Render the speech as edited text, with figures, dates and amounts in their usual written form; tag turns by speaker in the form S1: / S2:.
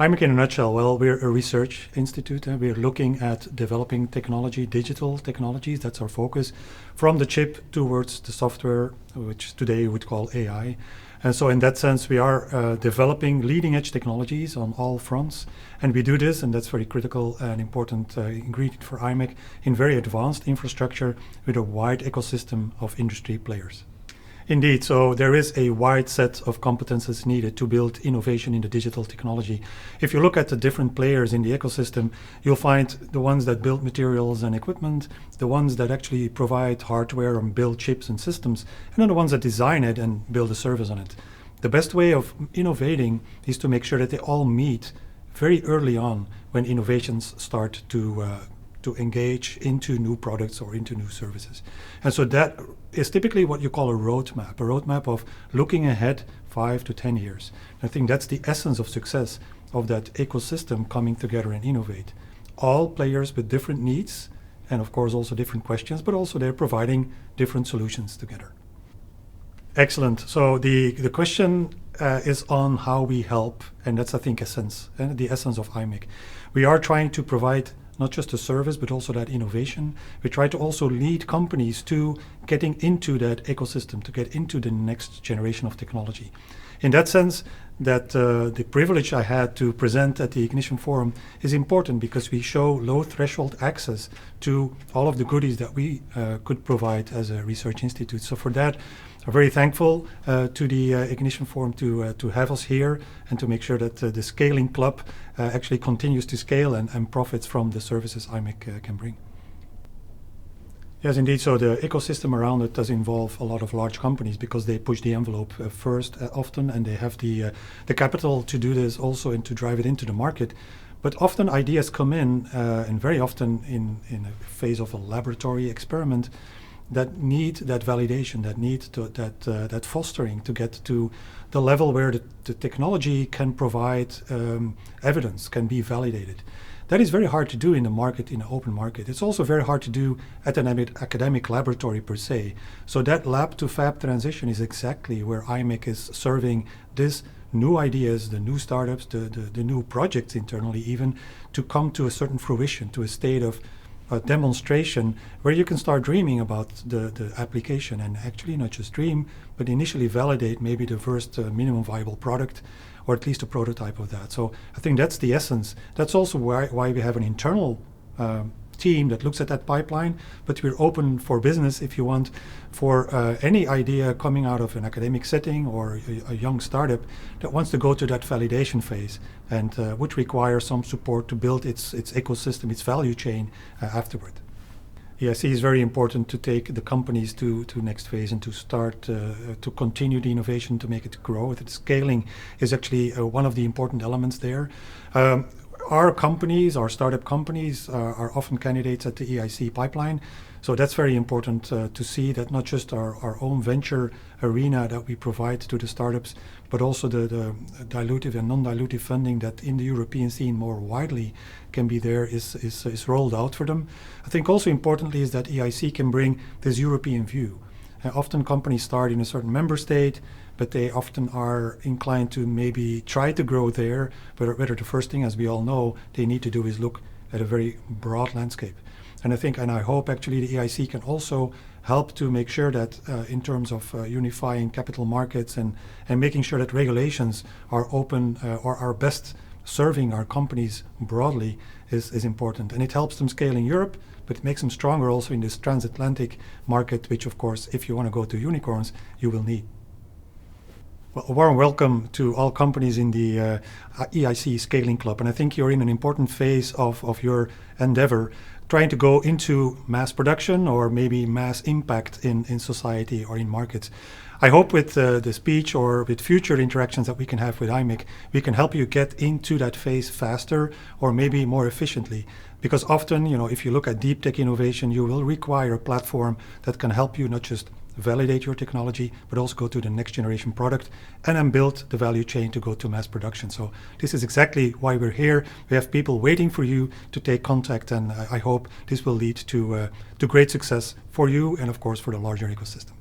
S1: Imec in a nutshell, well, we're a research institute. We're looking at developing technology, digital technologies, that's our focus, from the chip towards the software, which today we would call AI. And so in that sense, we are developing leading edge technologies on all fronts. And we do this, and that's very critical and important ingredient for Imec, in very advanced infrastructure with a wide ecosystem of industry players. Indeed, so there is a wide set of competences needed to build innovation in the digital technology. If you look at the different players in the ecosystem, you'll find the ones that build materials and equipment, the ones that actually provide hardware and build chips and systems, and then the ones that design it and build a service on it. The best way of innovating is to make sure that they all meet very early on when innovations start to engage into new products or into new services. And so that is typically what you call a roadmap of looking ahead 5 to 10 years. I think that's the essence of success of that ecosystem coming together and innovate. All players with different needs and of course also different questions, but also they're providing different solutions together. Excellent. So the question is on how we help, and that's I think the essence of Imec. We are trying to provide not just a service, but also that innovation. We try to also lead companies to getting into that ecosystem, to get into the next generation of technology. In that sense, that the privilege I had to present at the Ignition Forum is important because we show low threshold access to all of the goodies that we could provide as a research institute. So for that, I'm very thankful to the Ignition Forum to have us here and to make sure that the Scaling Club actually continues to scale and profits from the services Imec can bring. Yes, indeed. So the ecosystem around it does involve a lot of large companies because they push the envelope first often, and they have the capital to do this also and to drive it into the market. But often ideas come in, and very often in a phase of a laboratory experiment, that need that validation, that need that fostering to get to the level where the technology can provide evidence, can be validated. That is very hard to do in the market, in an open market. It's also very hard to do at an academic laboratory per se. So that lab to fab transition is exactly where Imec is serving this new ideas, the new startups, the new projects internally even, to come to a certain fruition, to a state of demonstration where you can start dreaming about the application and actually not just dream, but initially validate maybe the first minimum viable product or at least a prototype of that. So I think that's the essence. That's also why we have an internal team that looks at that pipeline, but we're open for business if you want for any idea coming out of an academic setting or a young startup that wants to go to that validation phase and would require some support to build its ecosystem, its value chain afterward. EIC is very important to take the companies to next phase and to start to continue the innovation, to make it grow. The scaling is actually one of the important elements there. Our companies, our startup companies, are often candidates at the EIC pipeline. So that's very important to see that not just our own venture arena that we provide to the startups, but also the dilutive and non-dilutive funding that in the European scene more widely can be there is rolled out for them. I think also importantly is that EIC can bring this European view. Often companies start in a certain member state, but they often are inclined to maybe try to grow there, but whether the first thing, as we all know, they need to do is look at a very broad landscape. And I think, and I hope actually the EIC can also help to make sure that in terms of unifying capital markets and making sure that regulations are open or are best serving our companies broadly is important. And it helps them scale in Europe, but it makes them stronger also in this transatlantic market, which of course, if you want to go to unicorns, you will need. Well, a warm welcome to all companies in the EIC Scaling Club. And I think you're in an important phase of your endeavor, trying to go into mass production or maybe mass impact in society or in markets. I hope with the speech or with future interactions that we can have with Imec, we can help you get into that phase faster or maybe more efficiently. Because often, if you look at deep tech innovation, you will require a platform that can help you not just validate your technology, but also go to the next generation product and then build the value chain to go to mass production. So this is exactly why we're here. We have people waiting for you to take contact, and I hope this will lead to great success for you and of course for the larger ecosystem.